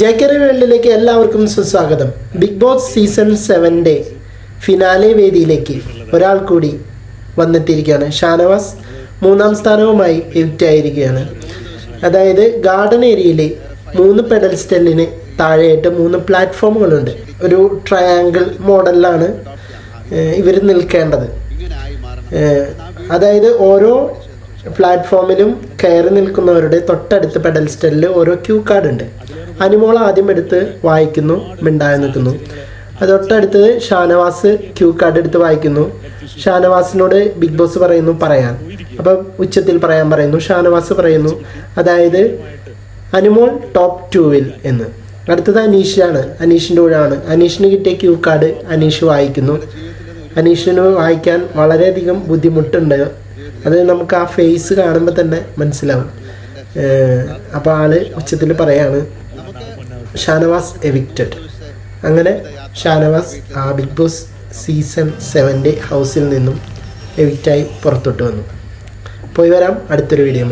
JK വേൾഡിലേക്ക് എല്ലാവർക്കും സുസ്വാഗതം. ബിഗ് ബോസ് സീസൺ 7 ഫിനാലെ വേദിയിലേക്ക് ഒരാൾ കൂടി വന്നെത്തിയിരിക്കുകയാണ്. ഷാനവാസ് 3-ാം സ്ഥാനവുമായി എവിക്റ്റ് ആയിരിക്കുകയാണ്. അതായത് ഗാർഡൻ ഏരിയയിൽ 3 പെഡൽസ്റ്റലിന് താഴെയായിട്ട് 3 പ്ലാറ്റ്ഫോമുകളുണ്ട്. ഒരു ട്രയാങ്കിൾ മോഡലിലാണ് ഇവർ നിൽക്കേണ്ടത്. അതായത് ഓരോ പ്ലാറ്റ്ഫോമിലും കയറി നിൽക്കുന്നവരുടെ തൊട്ടടുത്ത് പെഡൽസ്റ്റലിൽ ഓരോ ക്യൂ കാർഡ് ഉണ്ട്. അനിമോൾ ആദ്യം എടുത്ത് വായിക്കുന്നു, മിണ്ടാതെ നിൽക്കുന്നു. തൊട്ടടുത്തത് ഷാനവാസ് ക്യൂ കാർഡ് എടുത്ത് വായിക്കുന്നു. ഷാനവാസിനോട് ബിഗ് ബോസ് പറയുന്നു പറയാൻ. അപ്പം ഉച്ചത്തിൽ പറയാൻ പറയുന്നു. ഷാനവാസ് പറയുന്നു, അതായത് അനിമോൾ ടോപ്പ് 2-ൽ എന്ന്. അടുത്തത് അനീഷാണ്, അനീഷിൻ്റെ കൂടെയാണ്. അനീഷിന് കിട്ടിയ ക്യൂ കാർഡ് അനീഷ് വായിക്കുന്നു. അനീഷിന് വായിക്കാൻ വളരെയധികം ബുദ്ധിമുട്ടുണ്ട്. അത് നമുക്ക് ആ ഫേസ് കാണുമ്പോൾ തന്നെ മനസ്സിലാവും. അപ്പോൾ ആള് ഉച്ചത്തിൽ പറയാണ് ഷാനവാസ് എവിക്റ്റഡ്. അങ്ങനെ ഷാനവാസ് ആ ബിഗ് ബോസ് സീസൺ 7 ഹൗസിൽ നിന്നും എവിക്റ്റായി പുറത്തോട്ട് വന്നു. പോയി വരാം അടുത്തൊരു വീഡിയോ.